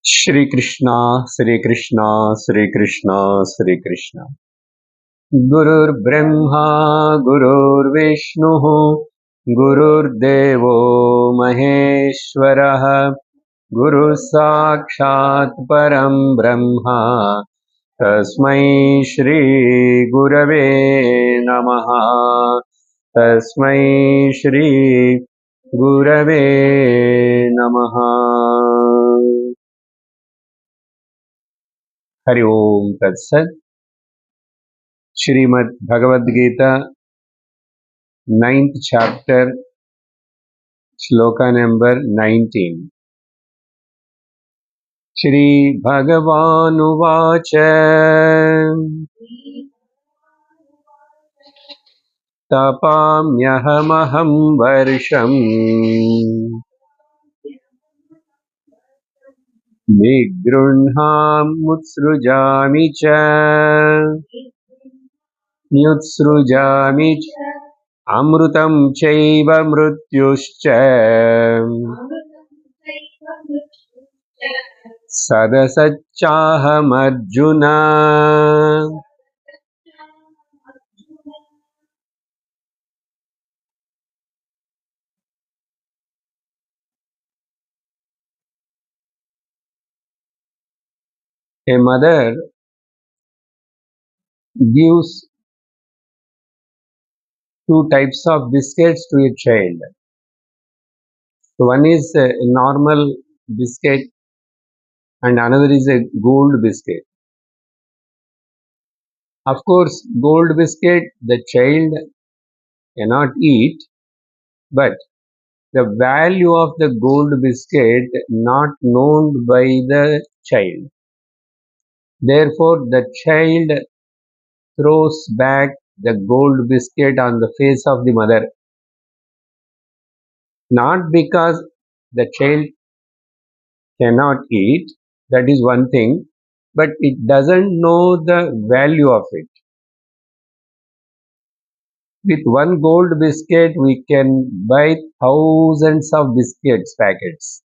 Shri Krishna, Shri Krishna, Shri Krishna, Shri Krishna. Gurur Brahma, Gurur Vishnu, Gurur Devo Maheshwaraha, Guru Sakshat Param Brahma, Tasmai Shri Gurave Namaha, Tasmai Shri Gurave Namaha. Hari Om Tat Sat. Shrimad Bhagavad Gita, ninth chapter, Sloka number 19. Shri Bhagavanuvacha Tapamyaham Varsham Nigrunham Mutsrujami Cha Nyutsrujami Amrutam Chaiva Mrutyuscha Sadasacchahamarjuna. A mother gives two types of biscuits to a child. One is a normal biscuit and another is a gold biscuit. Of course, gold biscuit the child cannot eat, but the value of the gold biscuit not known by the child. Therefore, the child throws back the gold biscuit on the face of the mother, not because the child cannot eat, that is one thing, but it doesn't know the value of it. With one gold biscuit, we can buy thousands of biscuits packets,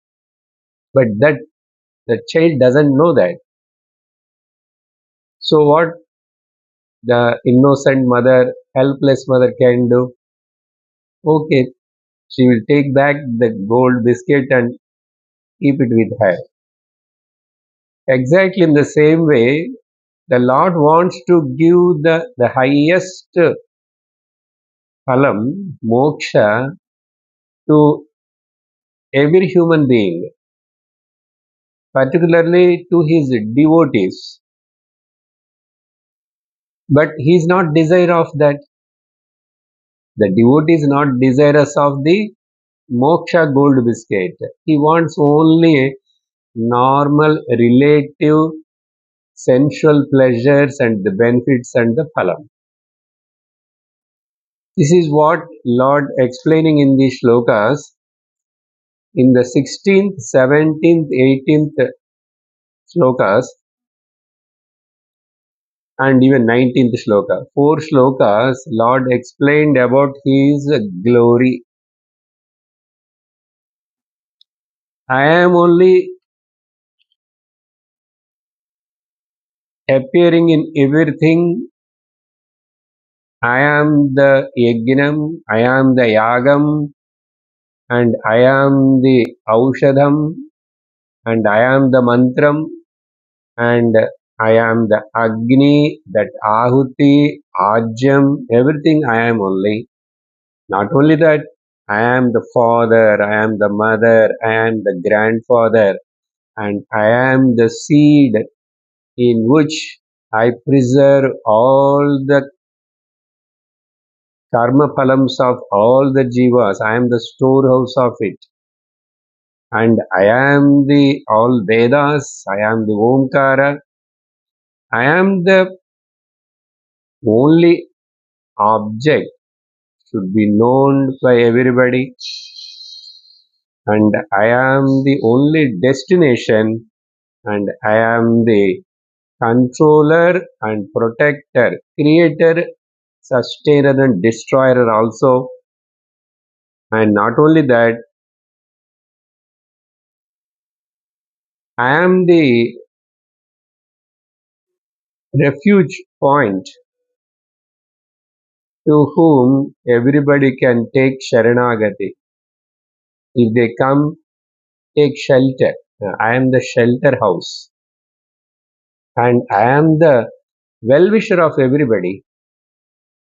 but that the child doesn't know that. So, what the innocent mother, helpless mother can do? Okay, she will take back the gold biscuit and keep it with her. Exactly in the same way, the Lord wants to give the highest phalam, moksha, to every human being, particularly to his devotees. But he is not desirous of that. The devotee is not desirous of the moksha gold biscuit. He wants only normal, relative, sensual pleasures and the benefits and the phalam. This is what Lord explaining in the shlokas in the 16th, 17th, 18th shlokas and even 19th shloka. 4 shlokas Lord explained about his glory. I am only appearing in everything. I am the Yajnam, I am the Yagam, and I am the Aushadham, and I am the Mantram, and I am the Agni, that Ahuti, Ajam, everything I am only. Not only that, I am the father, I am the mother, I am the grandfather, and I am the seed in which I preserve all the karma phalams of all the jivas. I am the storehouse of it. And I am the all Vedas, I am the Omkara, I am the only object should be known by everybody, and I am the only destination, and I am the controller and protector, creator, sustainer and destroyer also. And not only that, I am the refuge point to whom everybody can take Sharanagati. If they come, take shelter. I am the shelter house. And I am the well-wisher of everybody,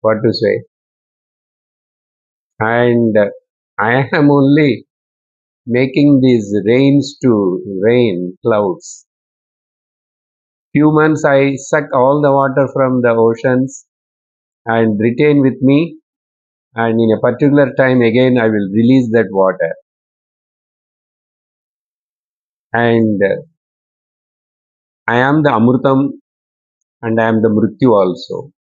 what to say. And I am only making these rains to rain clouds. Few months I suck all the water from the oceans and retain with me, and in a particular time again I will release that water. And I am the Amrutam and I am the Mrityu also.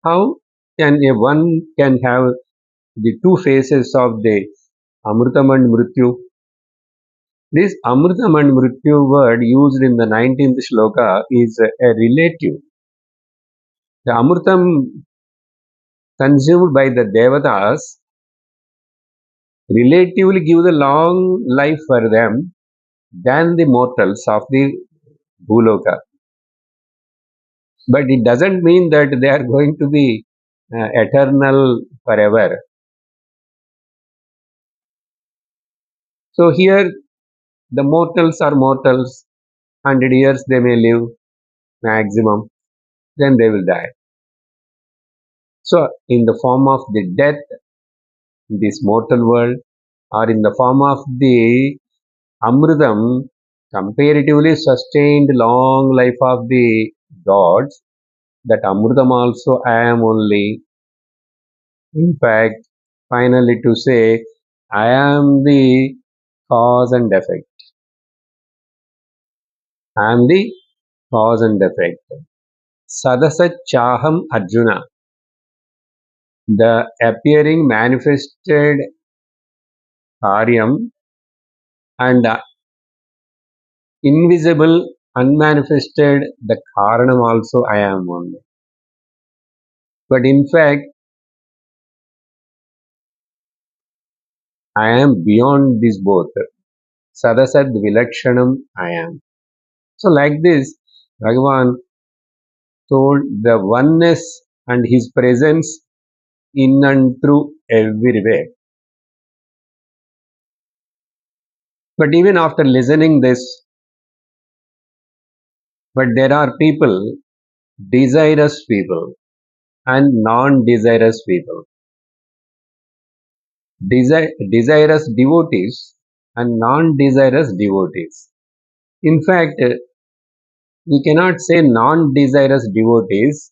How can a one can have the two faces of the Amrutam and Mrityu? This Amrutam and Mrityu word used in the 19th Sloka is a relative. The Amrutam consumed by the Devatas relatively give the long life for them than the mortals of the Bhuloka. But it doesn't mean that they are going to be eternal forever. So here the mortals are mortals, 100 years they may live maximum, then they will die. So in the form of the death in this mortal world, or in the form of the Amritam, comparatively sustained long life of the gods, that Amritam also I am only. In fact, finally to say, I am the cause and effect. I am the cause and effect. Sadasat Chaham Arjuna, the appearing manifested Karyam and invisible unmanifested the Karanam also I am only. But in fact, I am beyond these both. Sadasad Vilakshanam I am. So like this, Bhagavan told the oneness and his presence in and through everywhere. But even after listening this, but there are people, desirous people and non-desirous people. Desirous devotees and non-desirous devotees. In fact, we cannot say non-desirous devotees.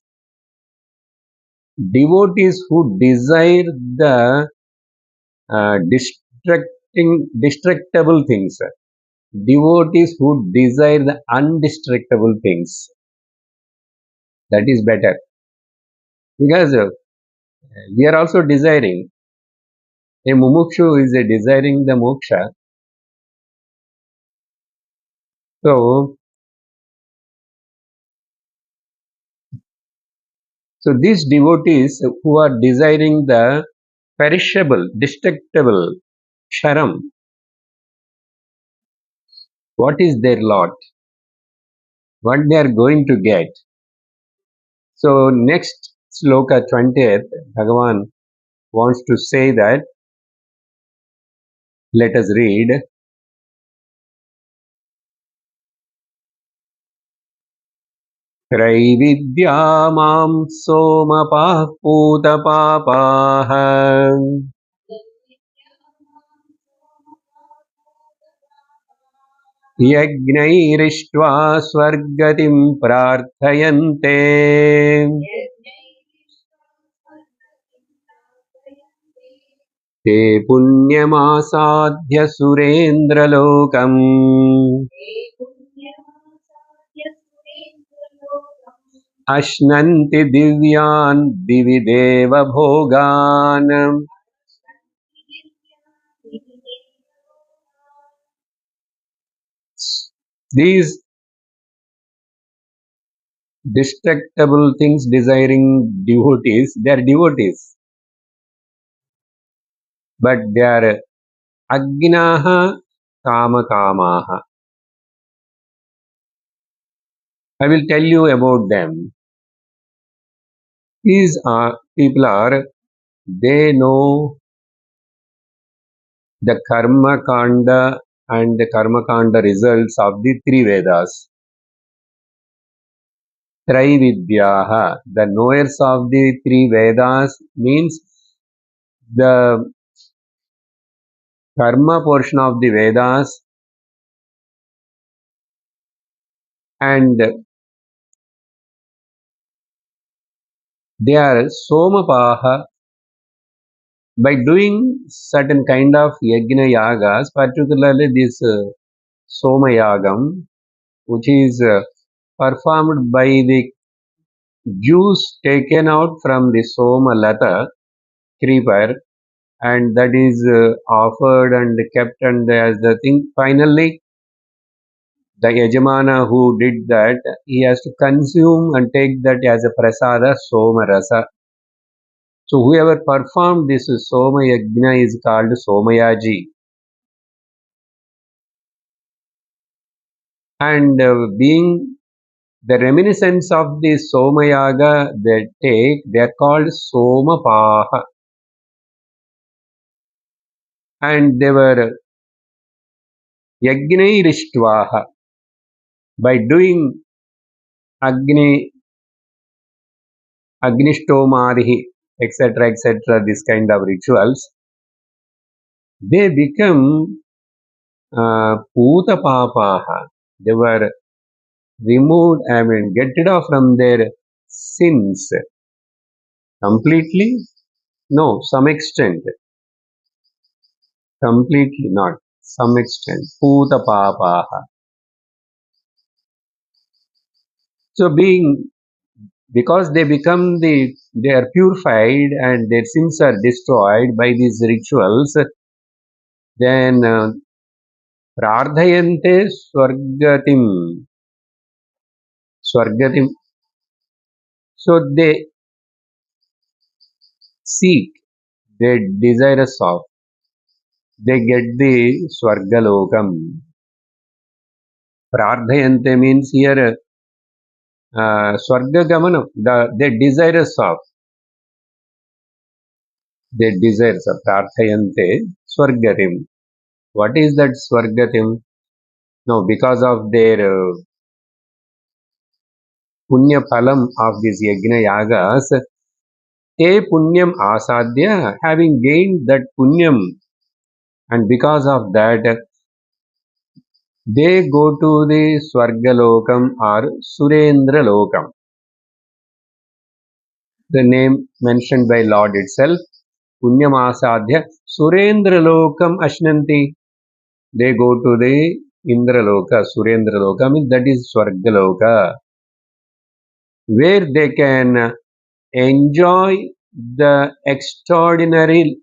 Devotees who desire the destructible things. Devotees who desire the undestructible things. That is better. Because we are also desiring. A mumukshu is desiring the moksha. So these devotees who are desiring the perishable, destructible, sharam, what is their lot? What they are going to get? So next sloka 20th, Bhagavan wants to say that, let us read. त्रैविद्या मां सोमपाः पूतपापाः यज्ञैरिष्ट्वा स्वर्गतिं प्रार्थयन्ते ते पुण्यमासाद्य सुरेन्द्रलोकम् अश्नन्ति दिव्यान् दिवि देवभोगान्. These destructible things desiring devotees, they are devotees, but they are agnaha kama kamaha. I will tell you about them. These are people are they know the karma kanda and the karma kanda results of the three Vedas. Trividyaha, the knowers of the three Vedas means the karma portion of the Vedas and they are Somapaha. By doing certain kind of yajna yagas, particularly this Somayagam, which is performed by the juice taken out from the Somalata creeper, and that is offered and kept and as the thing. Finally, the Yajamana who did that, he has to consume and take that as a prasada Somarasa. So whoever performed this Soma Yajna is called Somayaji. And being the reminiscence of the Somayaga they are called Somapaha. And they were Yajnairishtvaha. By doing Agni, Agnishtomarihi, etc., this kind of rituals, they become Puta Papaha. They were removed, get rid of from their sins. Completely? No, some extent. Completely not. Some extent. Puta Papaha. So because they are purified and their sins are destroyed by these rituals, then Prardhayante Swargatim. So they seek, they desirous of, they get the Swargalokam. Prardhayante means here Swargagamanam, they desirous of, they desires of Prardhayante Swargatim. What is that Swargatim? No, because of their punya phalam of these yajna yagas, te punyam asadya, having gained that punyam, and because of that, they go to the Swargalokam or Surendra Lokam. The name mentioned by Lord itself, punyam asadya, Surendra Lokam ashnanti. They go to the Indraloka, Surendra Loka, means that is Swargaloka, where they can enjoy the extraordinary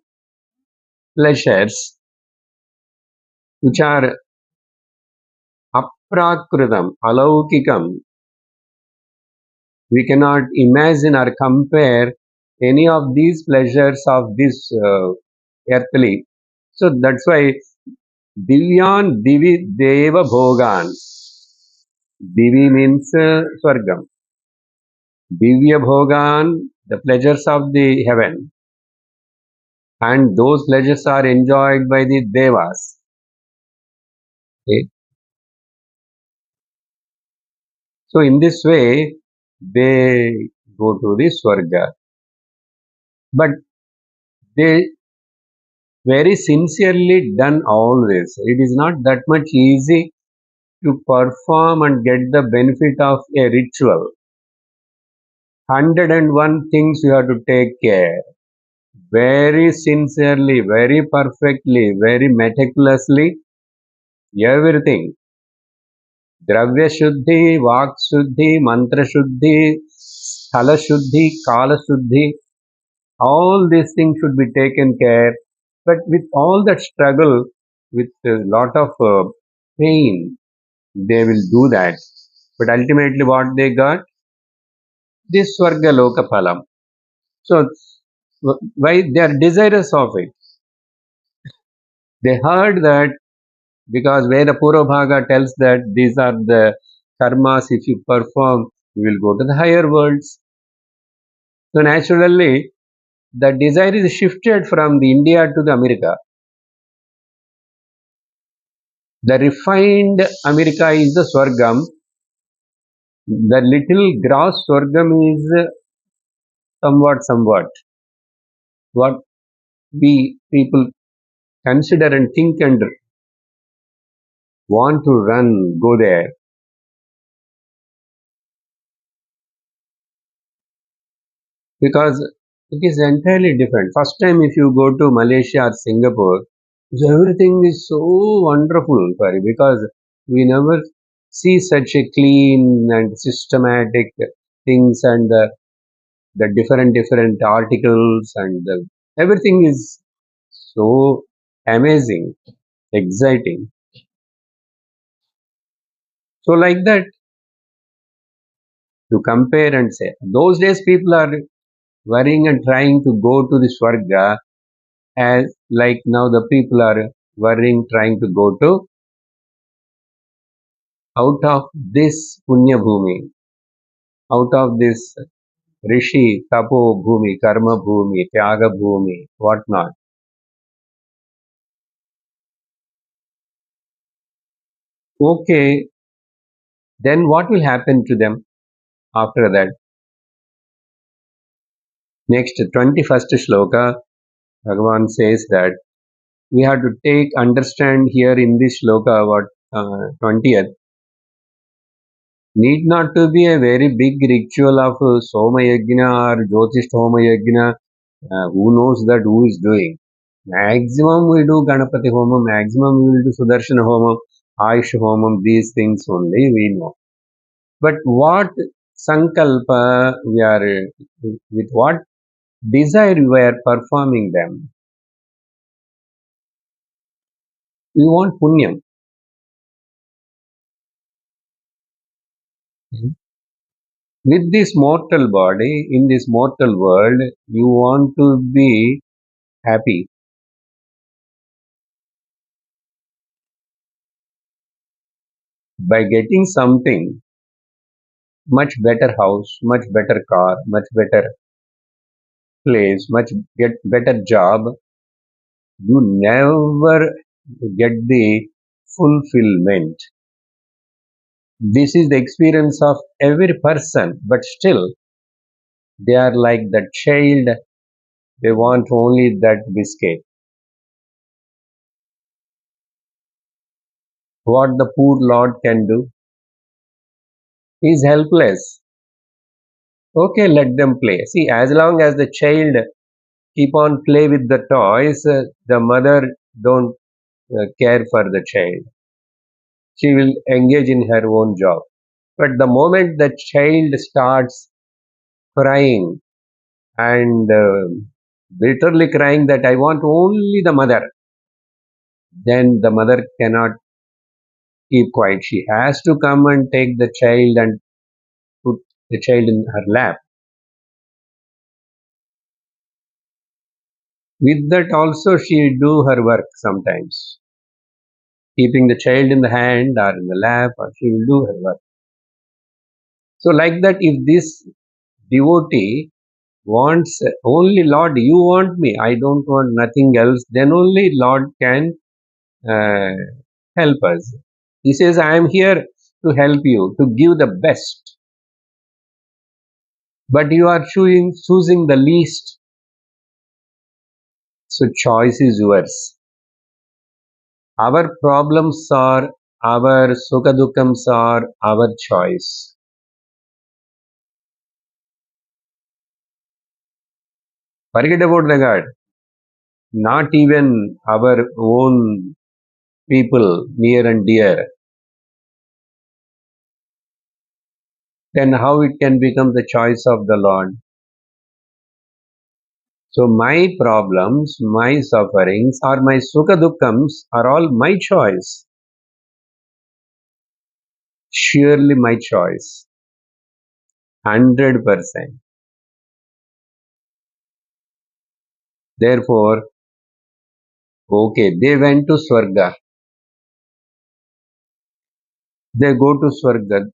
pleasures which are aprakritam, alaukikam. We cannot imagine or compare any of these pleasures of this earthly. So that's why Divyan Divi Deva Bhogan. Divi means Swargam. Divya Bhogan, the pleasures of the heaven. And those pleasures are enjoyed by the Devas. Okay. So in this way, they go to the Swarga. But they very sincerely done all this. It is not that much easy to perform and get the benefit of a ritual. 101 things you have to take care. Very sincerely, very perfectly, very meticulously, everything. Dravya Shuddhi, Vak Shuddhi, Mantra Shuddhi, Sthala Shuddhi, Kala Shuddhi, all these things should be taken care. But with all that struggle, with a lot of pain, they will do that. But ultimately, what they got? This Swarga Loka Phalam. So, why they are desirous of it? They heard that because Veda Purvabhaga tells that these are the karmas, if you perform, you will go to the higher worlds. So naturally, the desire is shifted from the India to the America. The refined America is the Swargam. The little gross Swargam is somewhat what we people consider and think and want to run, go there. Because it is entirely different. First time if you go to Malaysia or Singapore, so everything is so wonderful, sorry, because we never see such a clean and systematic things and the different articles and everything is so amazing, exciting. So like that, to compare and say, those days people are worrying and trying to go to the Swarga, as like now the people are worrying trying to go to out of this punya bhumi, out of this rishi tapo bhumi, karma bhumi, tyaga bhumi, whatnot. Okay, then what will happen to them after that? Next 21st shloka, Bhagavan says that we have to understand here in this shloka what 20th, need not to be a very big ritual of Soma Yajna or Jyotish Homa Yajna. Who knows that who is doing? Maximum we do Ganapati Homa, maximum we will do Sudarshana Homa, Ayush Homam, these things only we know. But what Sankalpa we are, with what desire we are performing them? We want Punyam. With this mortal body, in this mortal world, you want to be happy by getting something, much better house, much better car, much better place, much get better job. You never get the fulfillment. This is the experience of every person, but still they are like the child. They want only that biscuit. What the poor Lord can do? He is helpless. Okay, let them play. See, as long as the child keep on play with the toys, the mother don't care for the child. She will engage in her own job. But the moment the child starts crying and literally crying that I want only the mother, then the mother cannot keep quiet. She has to come and take the child and put the child in her lap. With that also she do her work sometimes, keeping the child in the hand or in the lap, or she will do her work. So like that, if this devotee wants only Lord, you want me, I don't want nothing else, then only Lord can uh, help us. He says, I am here to help you, to give the best, but you are choosing the least. So choice is yours. Our problems are, our sukha dukkhams are our choice. Forget about the God. Not even our own people near and dear. Then how it can become the choice of the Lord? So my problems, my sufferings, or my sukha dukkhams are all my choice. Surely my choice. 100%. Therefore, okay, they went to Swarga. They go to Swarga.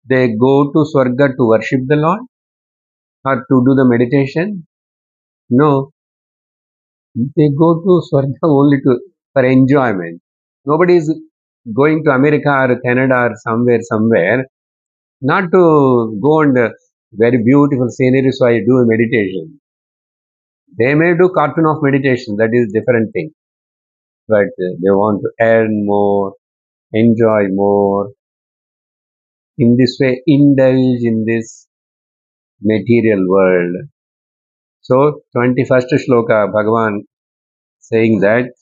They go to Swarga to worship the Lord or to do the meditation? No, they go to Swarga only for enjoyment. Nobody is going to America or Canada or somewhere, not to go and very beautiful scenery, so I do a meditation. They may do cartoon of meditation, that is different thing. But they want to earn more, enjoy more, in this way indulge in this material world. So 21st shloka, Bhagavan saying that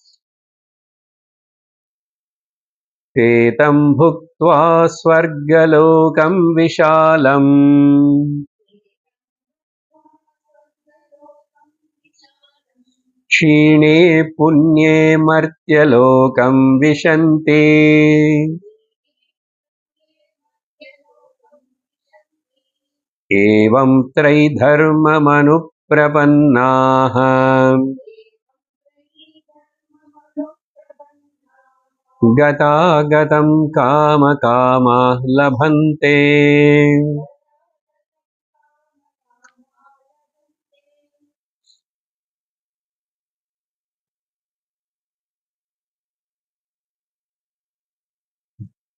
Tetam bhuktva swargalokam vishalam क्षीणे पुण्ये मर्त्यलोकं विशन्ति एवं त्रैधर्ममनुप्रपन्नाः गतागतं कामकामाः लभन्ते.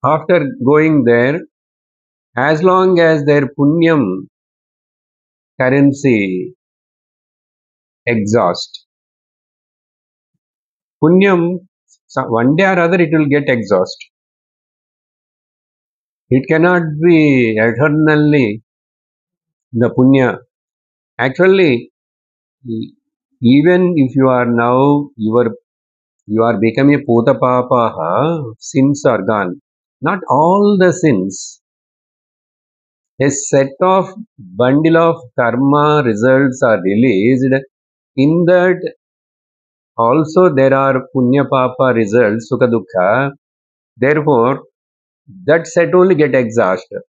After going there, as long as their punyam currency exhaust, punyam, one day or other it will get exhaust. It cannot be eternally the punya. Actually, even if you are now, you are becoming a putapapaha, sins are gone. Not all the sins. A set of bundle of karma results are released. In that also there are punya papa results, sukha dukkha. Therefore, that set only get exhausted.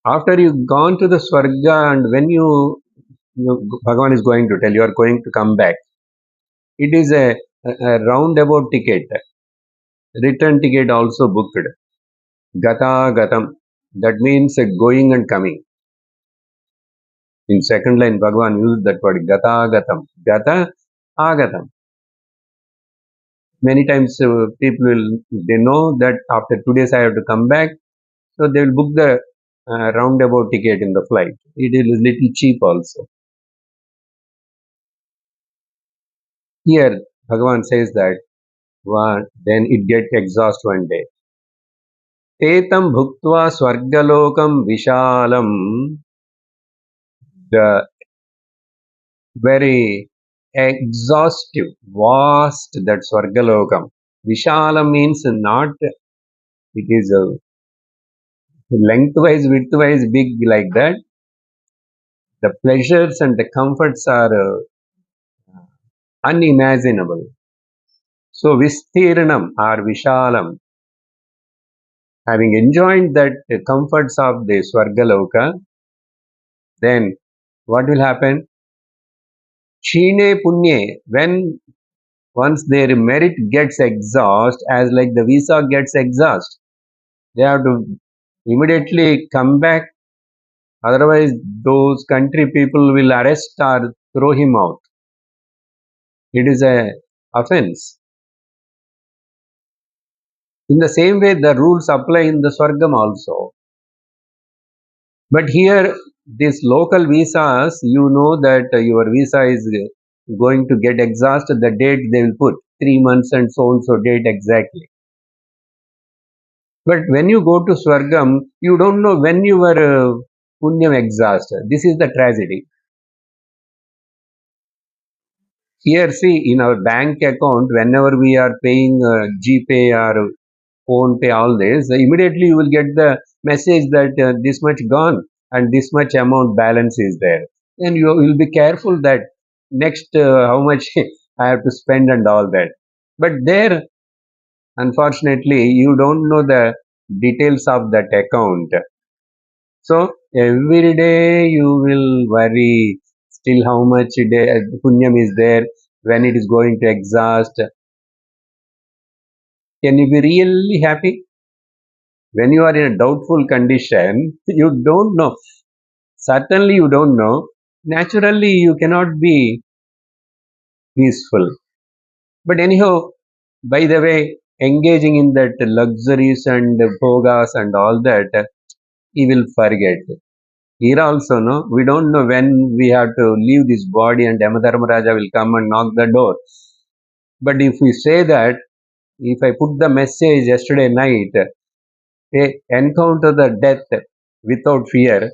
After you gone to the swarga and when Bhagavan is going to tell you are going to come back. It is a roundabout ticket. Return ticket also booked. Gata gatam. That means going and coming. In second line, Bhagavan used that word gata gatam. Gata agatam. Many times people they know that after 2 days I have to come back, so they will book the roundabout ticket in the flight. It is little cheap also. Here, Bhagavan says that then it get exhaust one day. Etam bhuktva swargalokam vishalam. The very exhaustive, vast that swargalokam. Vishalam means not, it is lengthwise, widthwise big like that. The pleasures and the comforts are unimaginable. So Vistirnam or Vishalam, having enjoyed that comforts of the Swargaloka, then what will happen? Chine Punye, when once their merit gets exhaust, as like the visa gets exhaust, they have to immediately come back. Otherwise, those country people will arrest or throw him out. It is a offense. In the same way, the rules apply in the Swargam also. But here, these local visas, you know that your visa is going to get exhausted. The date they will put 3 months and so date exactly. But when you go to Swargam, you don't know when your punyam exhausted. This is the tragedy. Here, see, in our bank account, whenever we are paying GPay or phone pay, all this, immediately you will get the message that this much gone and this much amount balance is there. Then you will be careful that next how much I have to spend and all that. But there, unfortunately, you don't know the details of that account. So every day you will worry still how much punyam is there, when it is going to exhaust. Can you be really happy? When you are in a doubtful condition, you don't know. Certainly you don't know. Naturally you cannot be peaceful. But anyhow, by the way, engaging in that luxuries and bhogas and all that, he will forget. Here also, no, we don't know when we have to leave this body and Yamadharmaraja will come and knock the door. But if we say that, if I put the message yesterday night, encounter the death without fear.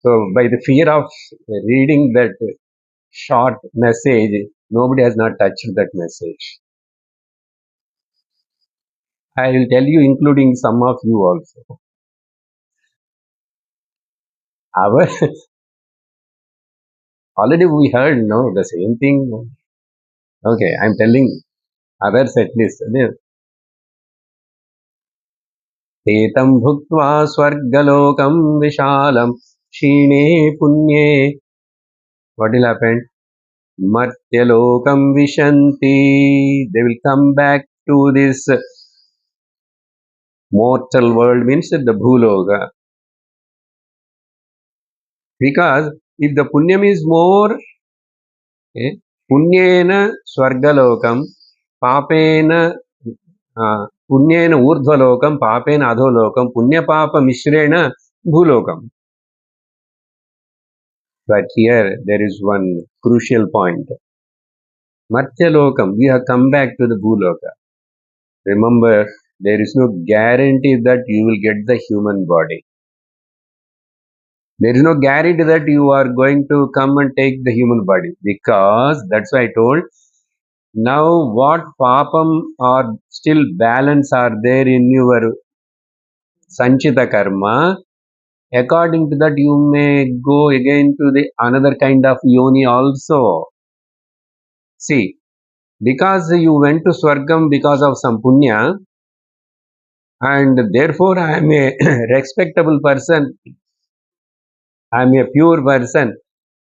So by the fear of reading that short message, nobody has not touched that message. I will tell you, including some of you also. Our already we heard, no, the same thing. Okay, I'm telling others at least. एतं भुक्त्वा स्वर्गलोकं विशालं क्षीणे पुण्ये, what will happen? Martyalokam vishanti. They will come back to this mortal world, means the bhuloka. Because if the punyam is more, punyena swargalokam, papena punyena urdhvalokam, papena adholokam, punya papa mishrena bhulokam. But here there is one crucial point. Martyalokam, we have come back to the bhuloka. Remember, there is no guarantee that you will get the human body. There is no guarantee that you are going to come and take the human body, because that's why I told. Now, what papam or still balance are there in your sanchita karma? According to that, you may go again to the another kind of yoni also. See, because you went to Swargam because of some punya, and therefore I am a respectable person, I am a pure person.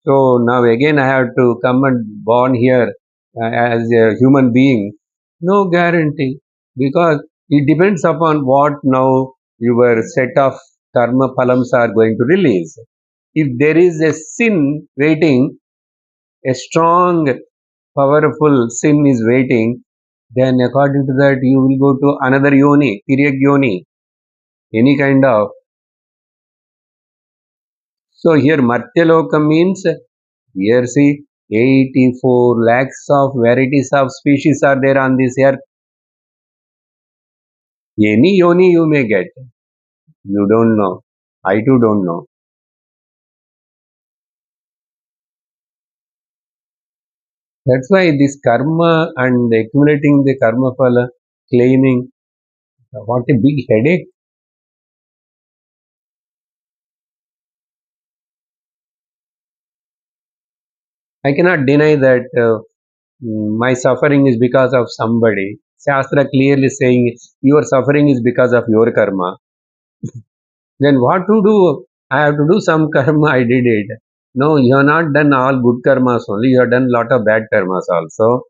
So now again I have to come and born here as a human being. No guarantee, because it depends upon what now your set of karma phalams are going to release. If there is a sin waiting, a strong, powerful sin is waiting, then according to that you will go to another yoni, tiryak yoni, any kind of. So here Martyaloka means, here see, 84 lakhs of varieties of species are there on this earth. Any yoni you may get. You don't know. I too don't know. That's why this karma and accumulating the karma phala, claiming, what a big headache. I cannot deny that my suffering is because of somebody. Shastra clearly saying your suffering is because of your karma. Then what to do? I have to do some karma, I did it. No, you have not done all good karmas only, you have done lot of bad karmas also.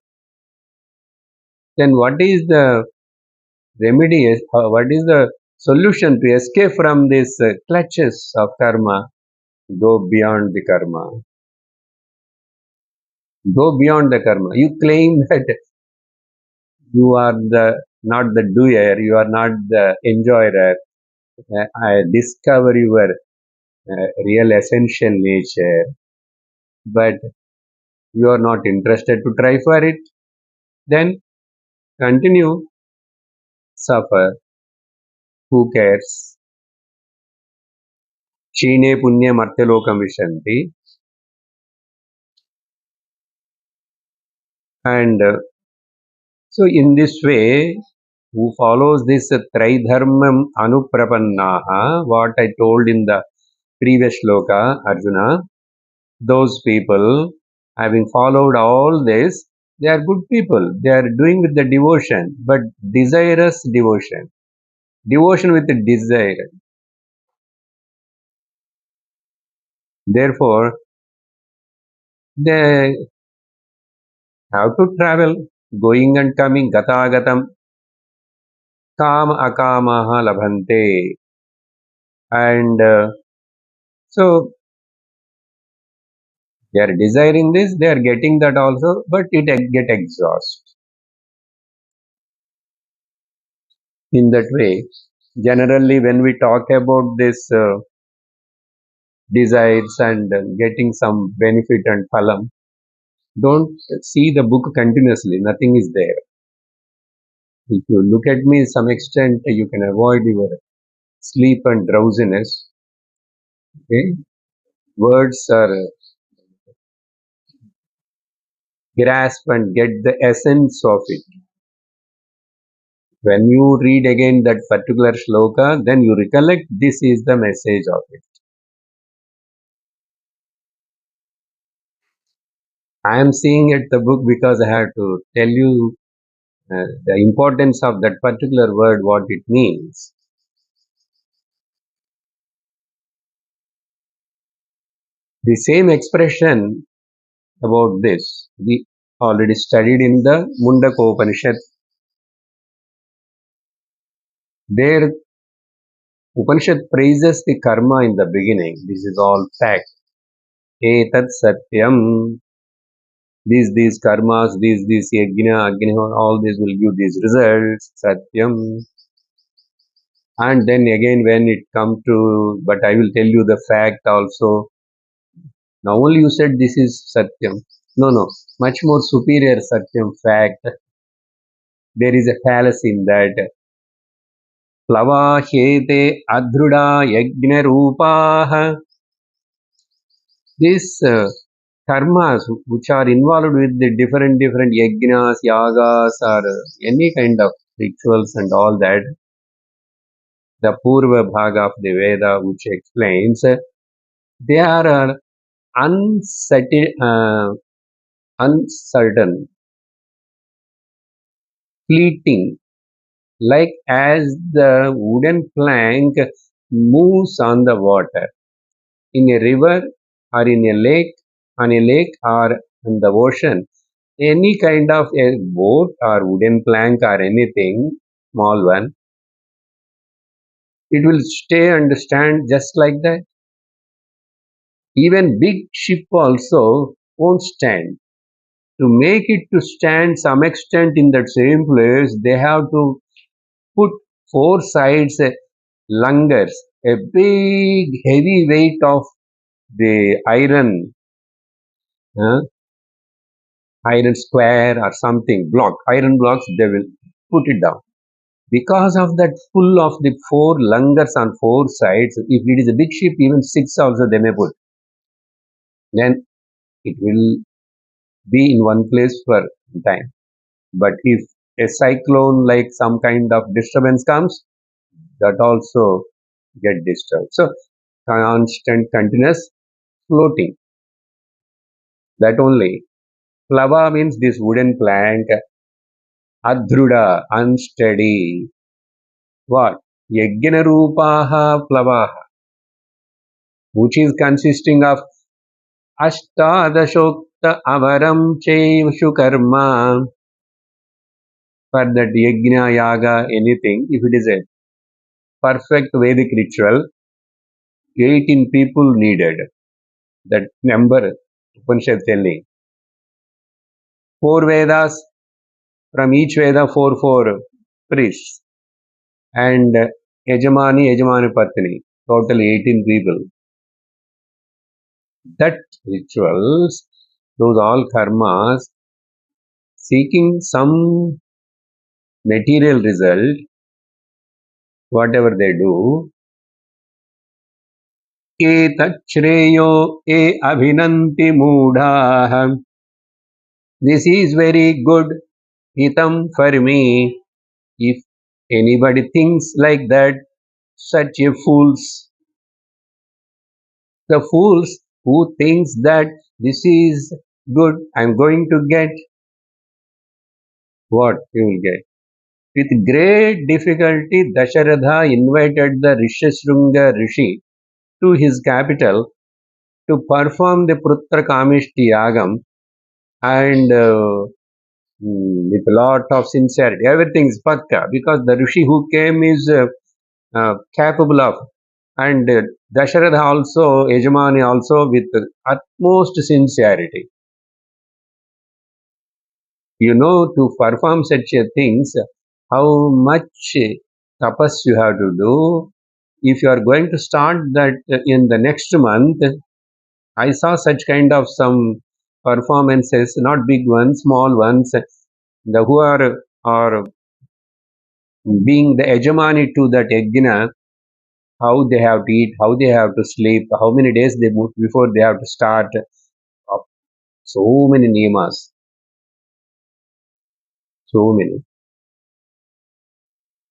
Then what is the remedy? What is the solution to escape from these clutches of karma? Go beyond the karma. Go beyond the karma. You claim that you are the not the doer, you are not the enjoyer. I discover your real essential nature, but you are not interested to try for it. Then continue, suffer. Who cares? Chine punya martyalokam vishanti. And so in this way, who follows this Tridharmam Anuprapannaha, what I told in the previous shloka, Arjuna, those people, having followed all this, they are good people. They are doing with the devotion, but desirous devotion. Devotion with the desire. Therefore, they have to travel, going and coming, gata gatam. kama akamaha labhante. And so they are desiring this, they are getting that also, but it get exhaust. In that way, generally when we talk about this desires and getting some benefit and phalam, don't see the book continuously, nothing is there. If you look at me some extent, you can avoid your sleep and drowsiness. Okay? Words are grasp and get the essence of it. When you read again that particular shloka, then you recollect this is the message of it. I am seeing at the book because I have to tell you the importance of that particular word, what it means. The same expression about this we already studied in the Mundaka Upanishad. There, Upanishad praises the karma in the beginning. This is all fact. Etat satyam. These karmas, these yajna, agniho, all these will give these results. Satyam. And then again, when it come to, but I will tell you the fact also. Now only you said this is satyam. No, much more superior satyam fact. There is a fallacy in that. प्लवाह्येते अधृढा यज्ञरूपाः. These karmas which are involved with the different yajnas, yagas, or any kind of rituals and all that, the Purva Bhaga of the Veda which explains, they are uncertain, fleeting, like as the wooden plank moves on the water. In a river or in a lake, on a lake or in the ocean, any kind of a boat or wooden plank or anything, small one, it will stay and stand just like that. Even big ship also won't stand. To make it to stand some extent in that same place, they have to put four sides lungers, a big heavy weight of the uh, iron square or something block, iron blocks, they will put it down. Because of that pull of the four lungers on four sides, if it is a big ship, even six also they may put. Then it will be in one place for time. But if a cyclone like some kind of disturbance comes, that also get disturbed. So constant, continuous floating. That only. Plava means this wooden plank. Adruda, unsteady. What? Yajnarupaha plavaha, which is consisting of Ashtadashokta avaram chevshu karma. For that yajna, yaga, anything, if it is a perfect Vedic ritual, 18 people needed. That number, Upanishad telling. Four Vedas, from each Veda, four priests. And Yajamani Patni, total 18 people. That rituals, those all karmas, seeking some material result, whatever they do, Etachreyo e abhinanti mudhah. This is very good, hitam for me. If anybody thinks like that, such a fools. The fools who thinks that this is good, I am going to get what you will get. With great difficulty, Dasharatha invited the Rishyasringa Rishi to his capital to perform the Putra Kamishti Yagam, and with a lot of sincerity. Everything is patka because the Rishi who came is capable of. And Dasharatha also, Yajamani also with utmost sincerity. To perform such a things, how much tapas you have to do. If you are going to start that in the next month, I saw such kind of some performances, not big ones, small ones, the who are being the Yajamani to that yajna, how they have to eat, how they have to sleep, how many days they move before they have to start. uh, So many niyamas, so many.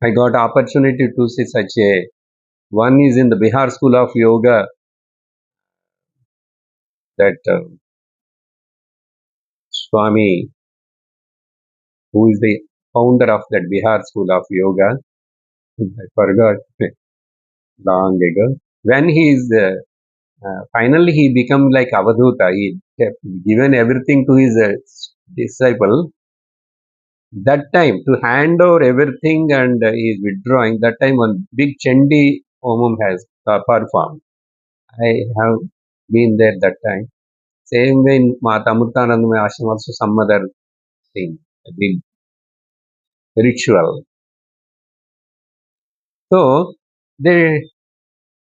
I got opportunity to see such a one is in the Bihar School of Yoga that Swami, who is the founder of that Bihar School of Yoga, I forgot long ago. When he is finally he become like Avadhuta, he kept given everything to his disciple. That time to hand over everything and he is withdrawing. That time one big Chandi Homam has performed. I have been there that time. Same way in Mata Amritanandamaya Ashram also some other thing, a big ritual. So they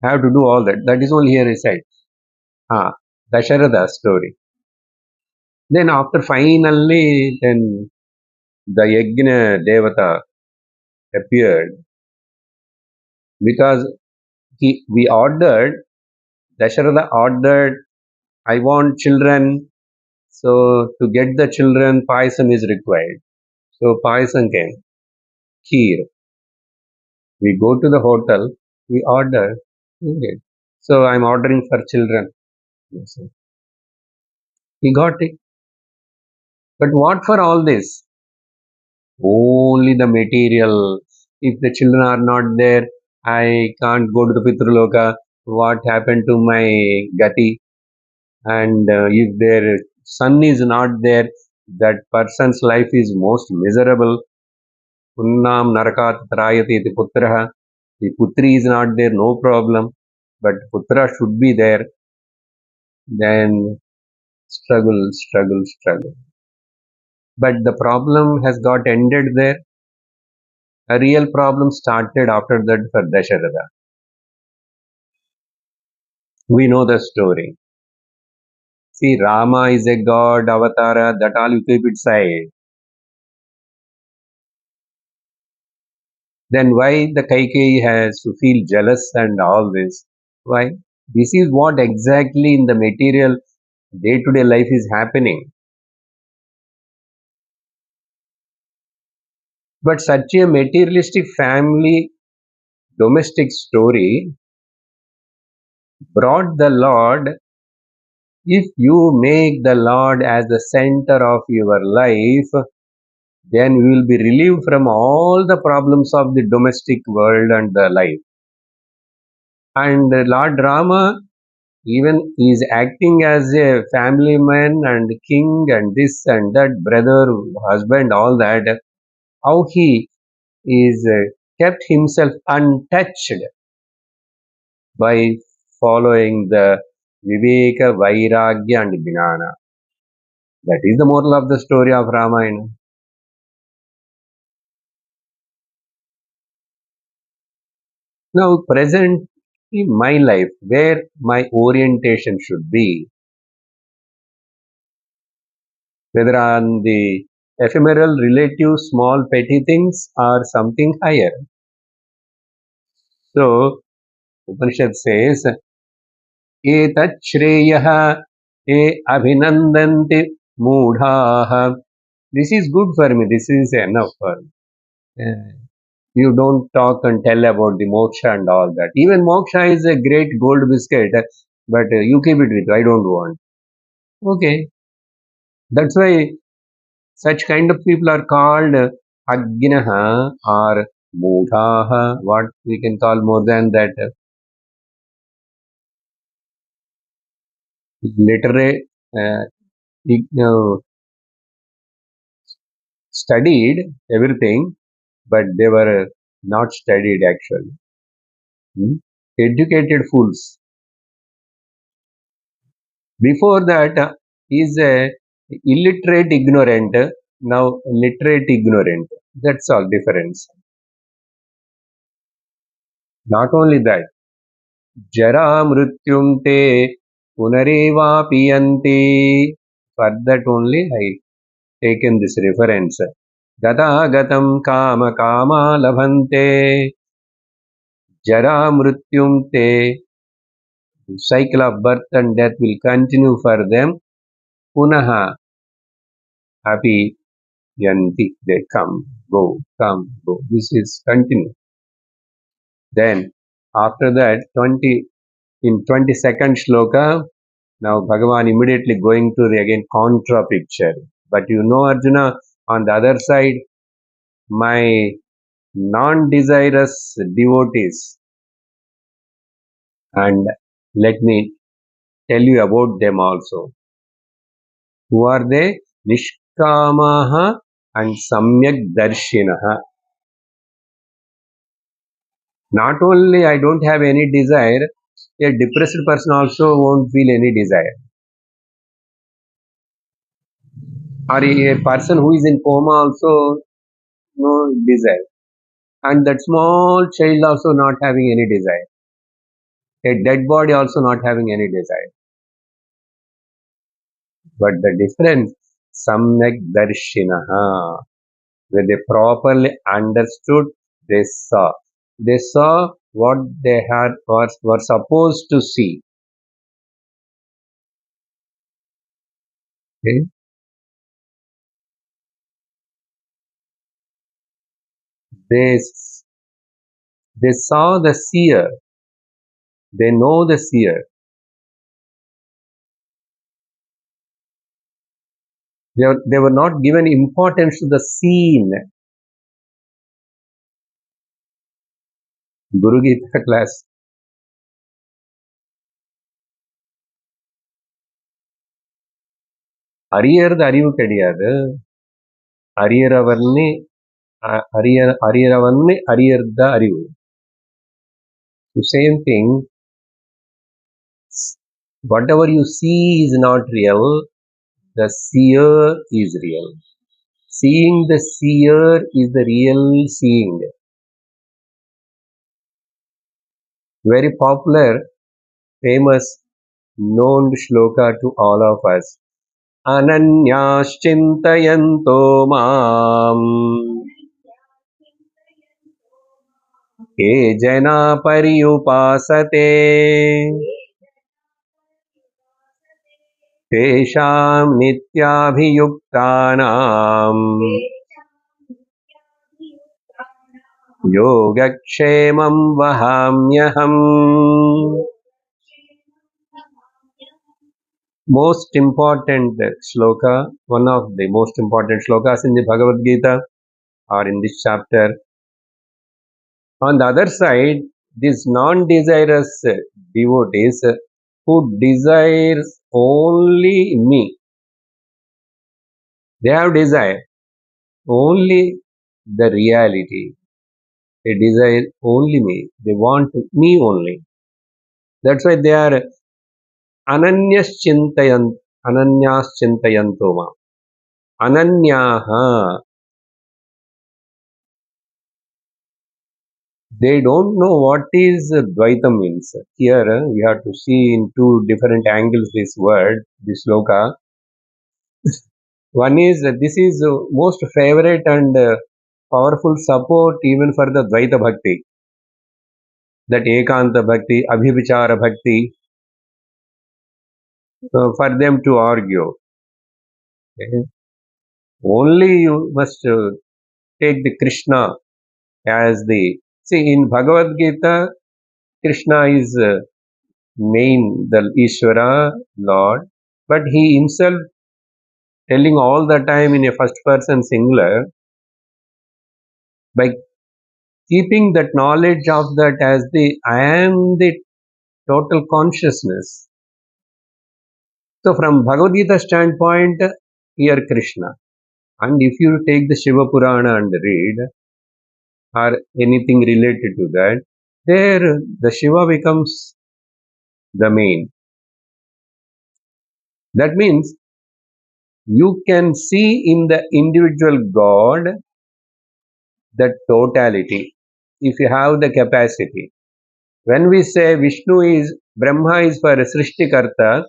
have to do all that. That is only here aside. Dasharatha story. Then after finally, then the Yajna Devata appeared because we ordered, Dasharatha ordered, I want children. So to get the children, payasam is required. So payasam came, kheer. We go to the hotel, we order, we get. So I'm ordering for children. Yes, sir. He got it. But what for all this? Only the material. If the children are not there, I can't go to the Pitraloka. What happened to my Gati? And if their son is not there, that person's life is most miserable. Punnam narakat trayati iti putraha. The putri is not there, no problem. But putra should be there. Then struggle, struggle, struggle. But the problem has got ended there. A real problem started after that for Dasharatha. We know the story. See, Rama is a god, avatara, that all you keep it side. Then why the Kaikeyi has to feel jealous and all this? Why? This is what exactly in the material day-to-day life is happening. But such a materialistic family domestic story brought the Lord. If you make the Lord as the center of your life, then you will be relieved from all the problems of the domestic world and the life. And Lord Rama even is acting as a family man and king and this and that, brother, husband, all that. How he is kept himself untouched by following the Viveka, Vairagya and Jnana. That is the moral of the story of Ramayana. Now, present in my life, where my orientation should be, whether on the ephemeral, relative, small, petty things or something higher. So, Upanishad says, Etat Shreyaha e abhinandanti mudhaha. This is good for me. This is enough for me. You don't talk and tell about the moksha and all that. Even moksha is a great gold biscuit, but you keep it with you. I don't want. Okay. That's why such kind of people are called Agnaha or Mudhaha. What we can call more than that, literate, uh, studied everything, but they were not studied actually. Educated fools. Before that, is a illiterate ignorant, now literate ignorant. That's all difference. Not only that, jara mrityum te punareva for that only I taken this reference. Gata gatam kama kama labhante jara mrityum te. The cycle of birth and death will continue for them. Punaha happy yanti. They come, come, go. This is continue. Then after that, in 22nd shloka, now Bhagavan immediately going to the again contra picture. But you know, Arjuna, on the other side, my non-desirous devotees, and let me tell you about them also. Who are they? Nishkamaha and Samyak Darshinaha. Not only I don't have any desire, a depressed person also won't feel any desire. Or a person who is in coma also no desire. And that small child also not having any desire. A dead body also not having any desire. But the difference, Samyak Darshinaha, when they properly understood, they saw. They saw what they had were supposed to see. Okay? They, they saw the seer. They know the seer. They were not given importance to the seen. Guru Gita class. அறியறது அறிவு கிடையாது. அறியறவன்னு அறியறவன்னு அறியறத அறிவு. The same thing, whatever you see is not real, the seer is real. Seeing the seer is the real seeing. Very popular, famous, known shloka to all of us. Ananyashchintayanto mam ye jana pariyupasate tesham nityabhiyuktanam yogakshemam vahamyaham. Most important shloka, one of the most important shlokas in the Bhagavad Gita or in this chapter. On the other side, these non-desirous devotees who desires only me, they have desire only the reality. They desire only me. They want me only. That's why they are ananyas chintayantoma. Ananyaha. They don't know what is Dvaita means. Here we have to see in two different angles this word, this sloka. One is this is most favorite and powerful support even for the Dvaita Bhakti. That Ekanta Bhakti, Abhivichara Bhakti, for them to argue. Okay. Only you must take the Krishna as the... See, in Bhagavad Gita, Krishna is main, the Ishvara, Lord, but he himself telling all the time in a first person singular, by keeping that knowledge of that as the I am the total consciousness. So from Bhagavad Gita standpoint, here Krishna. And if you take the Shiva Purana and read, or anything related to that, there the Shiva becomes the main. That means you can see in the individual God the totality, if you have the capacity. When we say Vishnu is, Brahma is for Srishtikarta,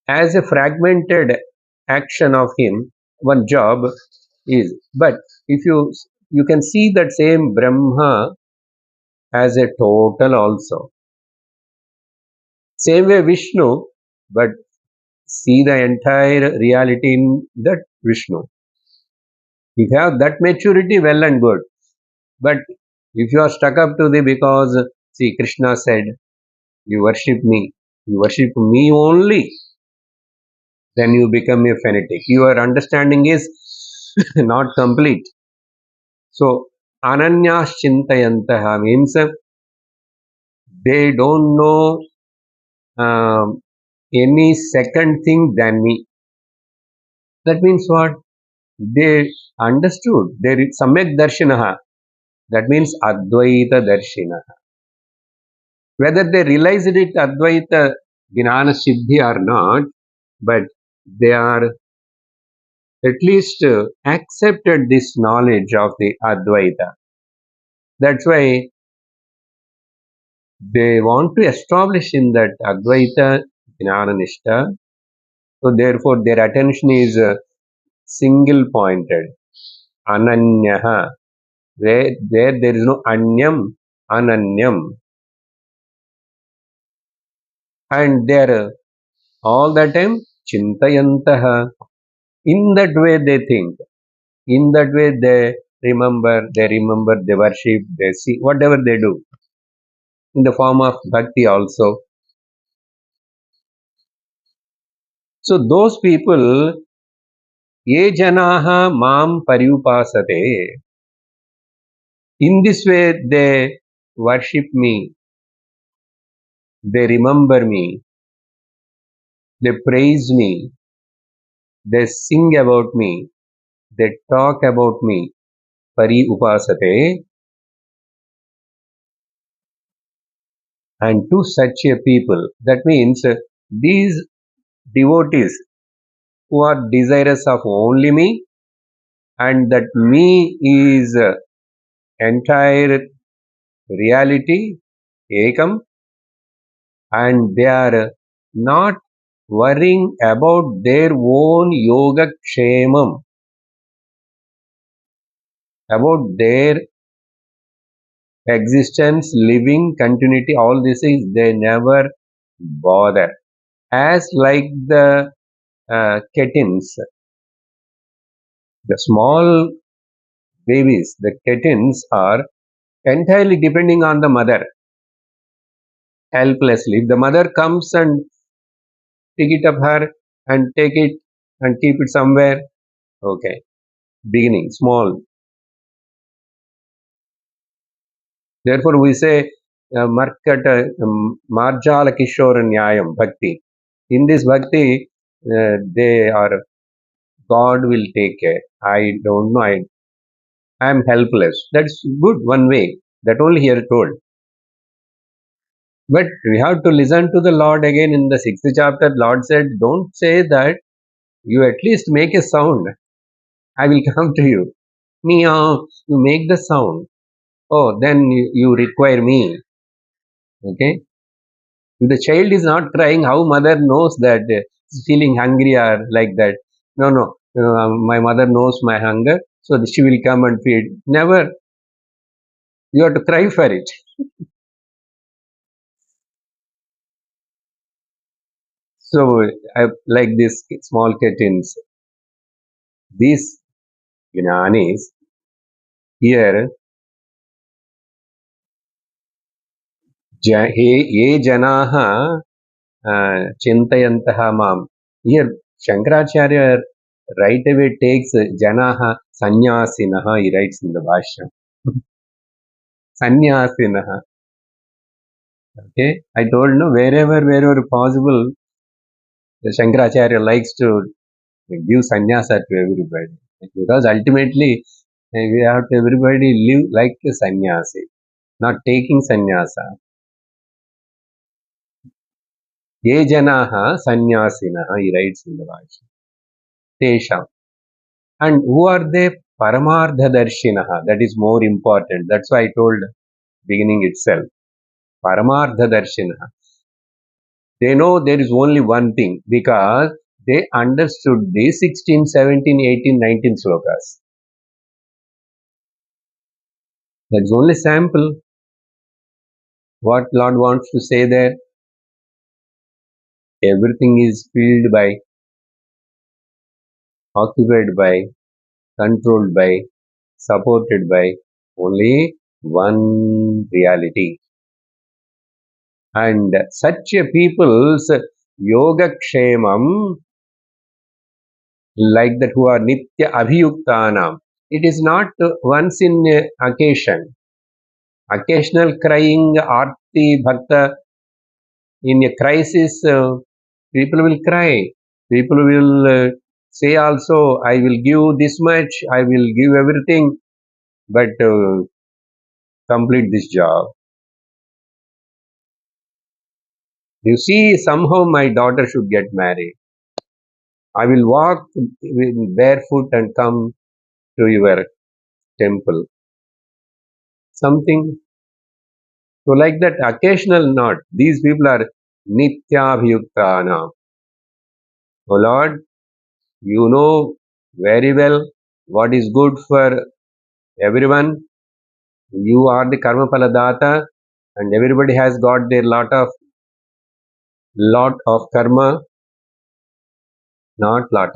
as a fragmented action of him, one job is. But if you can see that same Brahma as a total also. Same way Vishnu, but see the entire reality in that Vishnu. If you have that maturity, well and good. But if you are stuck up to the, because see, Krishna said, you worship me only, then you become a fanatic. Your understanding is not complete. So Ananyas Chintayantaha means they don't know any second thing than me. That means what? They understood. There is Samyak Darshinaha. That means Advaita Darshinaha. Whether they realized it Advaita Jnana Siddhi or not, but they are at least accepted this knowledge of the Advaita. That's why they want to establish in that Advaita Jnana Nishta. So therefore their attention is single pointed. Ananyaha. There is no Anyam, Ananyam. And they are all the time Chintayantaha. In that way they think. In that way they remember, they worship, they see, whatever they do. In the form of bhakti also. So those people, ye janaha mam pariupasate. In this way they worship me, they remember me, they praise me, they sing about me, they talk about me. Pari upasate. And to such a people, that means these devotees who are desirous of only me, and that me is entire reality, ekam, and they are not worrying about their own yoga kshemam, about their existence, living, continuity, all this is they never bother. As like the kittens, the small babies, the kittens are entirely depending on the mother, helplessly. If the mother comes and pick it up her and take it and keep it somewhere, okay, beginning, small. Therefore we say, Marjala Kishora Nyayam, Bhakti. In this Bhakti, they are, God will take care. I don't know, I am helpless. That's good, one way. That only here told. But we have to listen to the Lord again in the 6th chapter. Lord said, don't say that, you at least make a sound. I will come to you. Meow, you make the sound. Oh, then you require me. Okay. If the child is not crying, how mother knows that he's feeling hungry or like that? No, no. My mother knows my hunger, so she will come and feed. Never. You have to cry for it. So, like these small kittens, these Jnanis, here, ye janaha chintayantaha mam. Here, Shankaracharya right away takes janaha sanyasinaha, he writes in the Bhashya. Sanyasinaha. Okay, I told no, wherever possible, the Shankaracharya likes to give sannyasa to everybody. Because ultimately, we have to everybody live like a sannyasi, not taking sannyasa. Ye janaha sannyasinaha, he writes in the Bhashya. Tesham. And who are they? Paramardha darshinaha. That is more important. That's why I told beginning itself. Paramardha darshinaha. They know there is only one thing because they understood the 16, 17, 18, 19 slokas. That's only sample. What Lord wants to say there, everything is filled by, occupied by, controlled by, supported by only one reality. And such a people's yoga kshemam, like that who are nitya abhiyuktanam, it is not once in a occasion. Occasional crying, arti, bhakta, in a crisis, people will cry. People will say also, I will give this much, I will give everything, but complete this job. You see, somehow my daughter should get married. I will walk barefoot and come to your temple. Something. So like that, occasional not. These people are nityabhyuktana. Oh Lord, you know very well what is good for everyone. You are the karma paladata, and everybody has got their lot of karma, not lot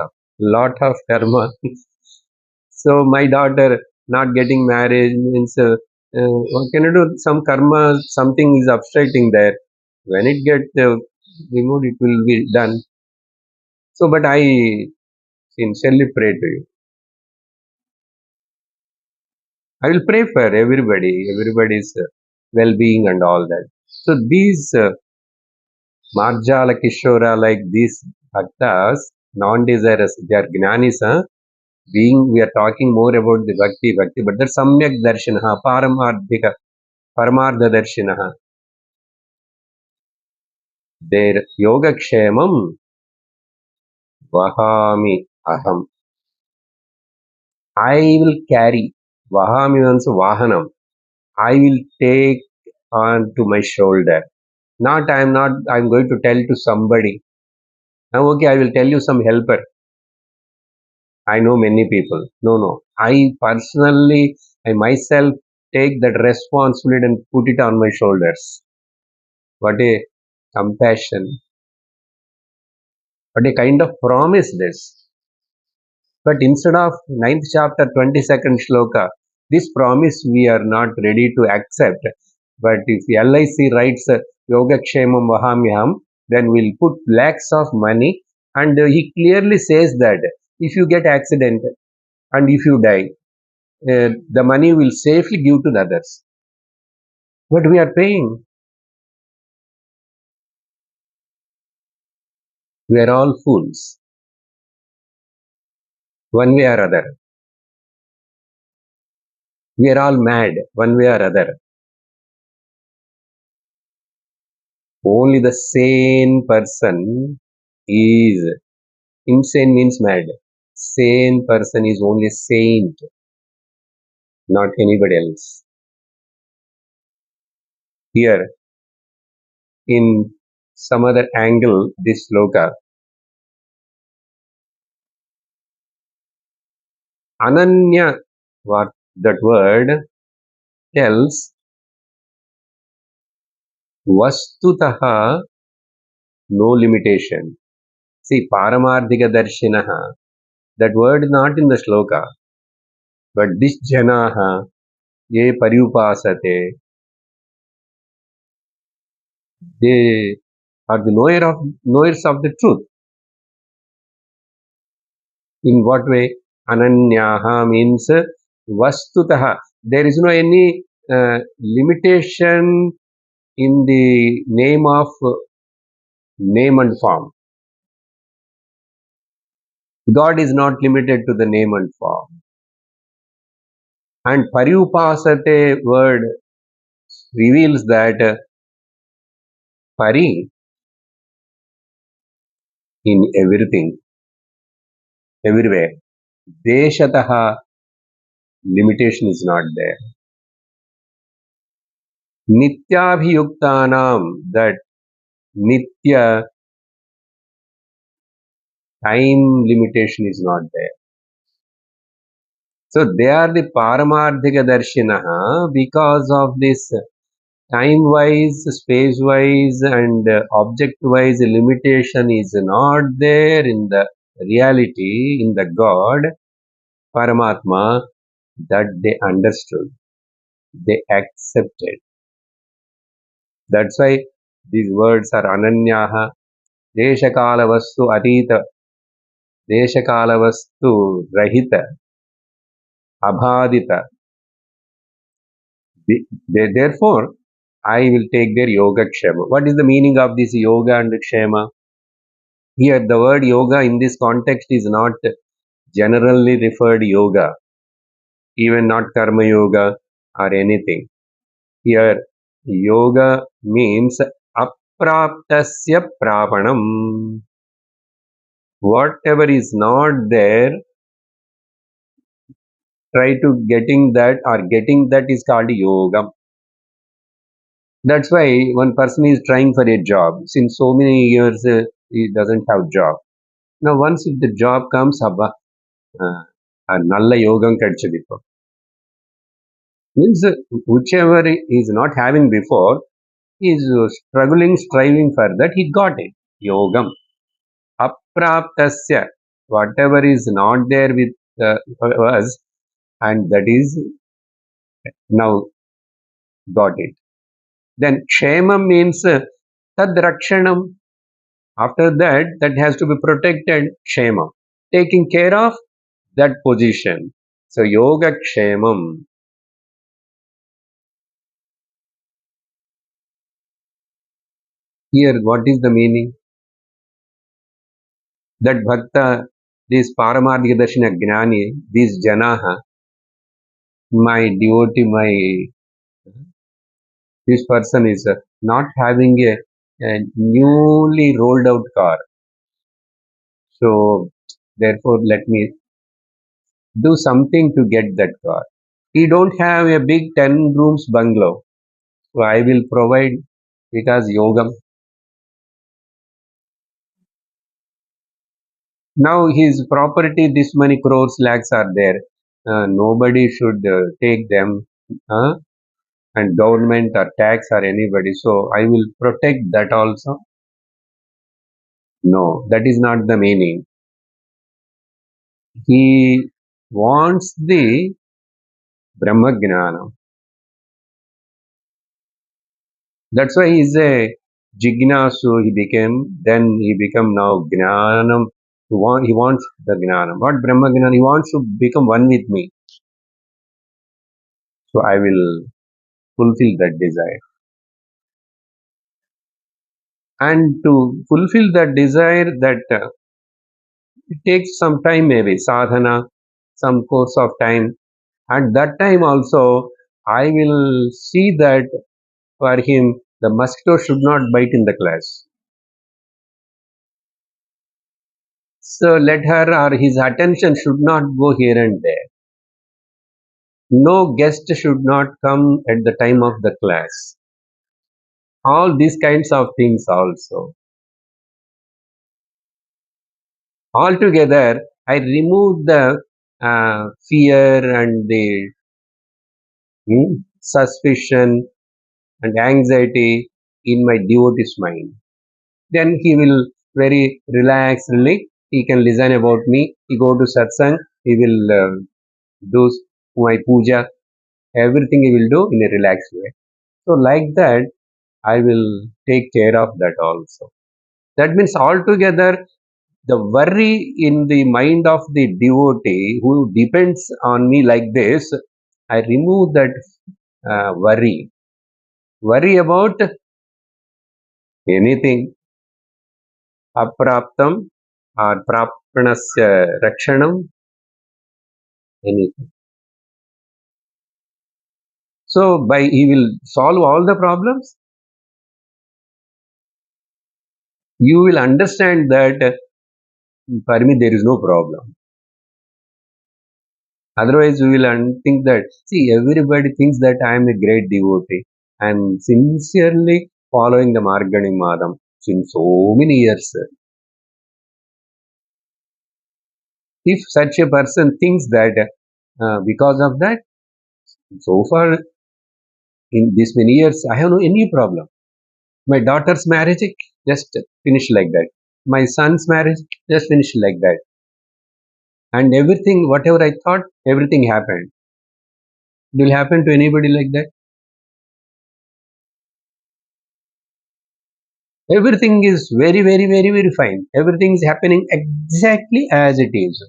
of karma. So my daughter not getting married means what can you do? Some karma, something is obstructing there. When it get removed, it will be done. So, but I sincerely pray to you. I will pray for everybody's well-being and all that. So these Marjala Kishora, like these bhaktas, non-desirous, they are jnanis, being, we are talking more about the bhakti, but the samyak darshanaha, paramardha darshanaha, their yoga kshemam vahami aham. I will carry, vahami means vahanam, I will take on to my shoulder. I'm going to tell to somebody. Now, okay, I will tell you some helper. I know many people. No. I personally, I myself take that responsibility and put it on my shoulders. What a compassion. What a kind of promise this. But instead of ninth chapter, 22nd shloka, this promise we are not ready to accept. But if LIC writes Yoga Kshemam Vahamyam, then we'll put lakhs of money. And he clearly says that if you get accident and if you die, the money will safely give to the others. But we are paying. We are all fools, one way or other. We are all mad, one way or other. Only the sane person is, insane means mad. Sane person is only saint, not anybody else. Here, in some other angle, this sloka, Ananya, what that word tells, Vastutaha, no limitation. See, Paramardhika Darshinaha, that word is not in the sloka, but this Janaha, Ye Paryupasate, they are the knowers of the truth. In what way? Ananyaha means Vastutaha. There is no any limitation in the name of name and form. God is not limited to the name and form. And Pariyupasate word reveals that Pari in everything, everywhere. Deshataha limitation is not there. Nityabhiyuktanam, that Nitya time limitation is not there. So they are the Paramarthika Darshinaha because of this time-wise, space-wise and object-wise limitation is not there in the reality, in the God, Paramatma, that they understood, they accepted. That's why these words are Ananyaha, Deshakala Vastu Atita, Deshakala Vastu Rahita, Abhadita. Therefore, I will take their yoga kshema. What is the meaning of this yoga and kshema? Here, the word yoga in this context is not generally referred yoga, even not karma yoga or anything. Here, yoga means apraptasya prapanam. Whatever is not there, try to getting that is called yoga. That's why one person is trying for a job. Since so many years he doesn't have job. Now once if the job comes, நல்ல யோகம் கிடைச்சது இப்போ. Means whichever he is not having before, he is struggling, striving for that, he got it. Yogam. Apraptasya. Whatever is not there with us, and that is now got it. Then kshemam means tad rakshanam. After that, that has to be protected, kshema. Taking care of that position. So yoga kshemam. Here, what is the meaning? That bhakta, this paramarthika darshina gnani, these janaha, my devotee, this person is not having a newly rolled out car. So, therefore, let me do something to get that car. He don't have a big 10 rooms bungalow. So, I will provide because yogam. Now, his property, this many crores, lakhs are there. Nobody should take them. And government or tax or anybody. So, I will protect that also. No, that is not the meaning. He wants the Brahma Gnana. That's why he is a Jignasu, he became, then he become now Gnanam. He wants the Gnanam. What Brahma Gnana? He wants to become one with me. So I will fulfill that desire. And to fulfill that desire, that it takes some time maybe, sadhana, some course of time. At that time also, I will see that for him, the mosquito should not bite in the class. So let her or his attention should not go here and there. No guest should not come at the time of the class. All these kinds of things also. Altogether, I remove the fear and the suspicion and anxiety in my devotee's mind. Then he will very relaxedly, he can listen about me, he go to satsang, he will do my puja, everything he will do in a relaxed way. So like that, I will take care of that also. That means altogether, the worry in the mind of the devotee who depends on me like this, I remove that worry. Worry about anything, apraptam, or Prapanasya Rakshanam, anything. So by he will solve all the problems, you will understand that for me there is no problem. Otherwise, we will think that, see, everybody thinks that I am a great devotee. I am sincerely following the Margani Madam since so many years. If such a person thinks that because of that, so far in this many years, I have no any problem. My daughter's marriage just finished like that. My son's marriage just finished like that. And everything, whatever I thought, everything happened. It will happen to anybody like that? Everything is very, very, very, very fine. Everything is happening exactly as it is.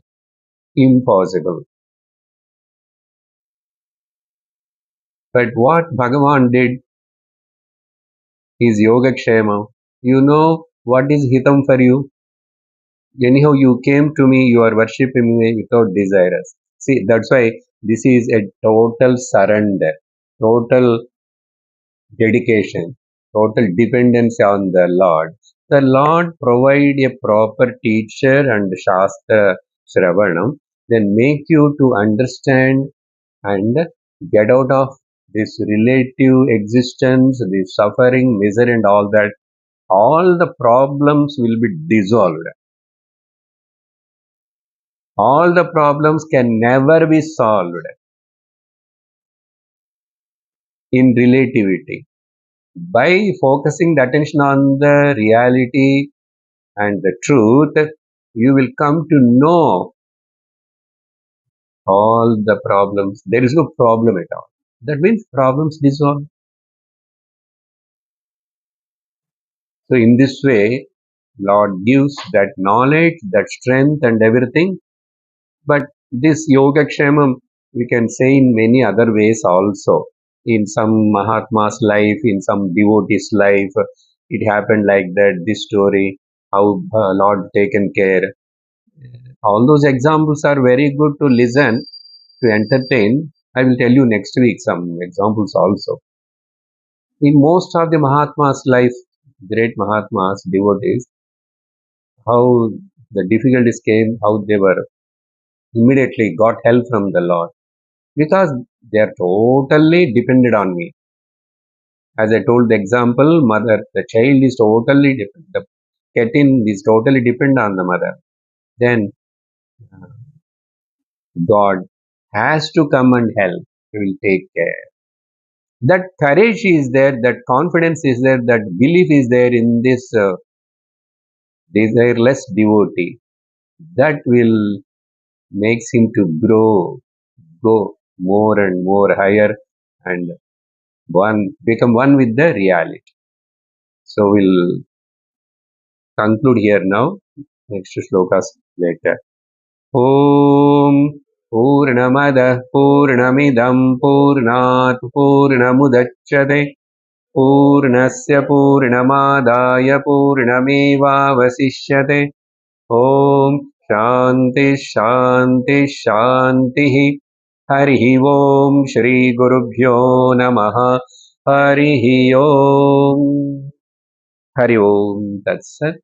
Impossible. But what Bhagavan did is Yoga Kshema. You know what is Hitam for you? Anyhow, you came to me, you are worshipping me without desires. See, that's why this is a total surrender, total dedication, total dependence on the Lord. The Lord provide a proper teacher and Shastra Shravanam, then make you to understand and get out of this relative existence, the suffering, misery and all that. All the problems will be dissolved. All the problems can never be solved in relativity. By focusing the attention on the reality and the truth, you will come to know all the problems. There is no problem at all. That means problems dissolve. So in this way, Lord gives that knowledge, that strength and everything. But this Yoga Kshemam, we can say in many other ways also. In some Mahatma's life, in some devotee's life, it happened like that, this story, how Lord taken care. All those examples are very good to listen, to entertain. I will tell you next week some examples also. In most of the Mahatma's life, great Mahatmas, devotees, how the difficulties came, how they were immediately got help from the Lord because they are totally dependent on me. As I told the example, mother, the child is totally dependent. The kitten is totally dependent on the mother. Then God has to come and help. He will take care. That courage is there, that confidence is there, that belief is there in this desireless devotee. That will makes him to go more and more higher and become one with the reality. So we'll conclude here now. Next slokas later. Om Purnamada Purnamidam Purnat Purnamudachyate Purnasya Purnamadaya Purnamevavasishyate Om Shanti Shanti Shanti Harihi Om Shri Gurubhyo Namaha Harihi Om Hari Om Tat Sat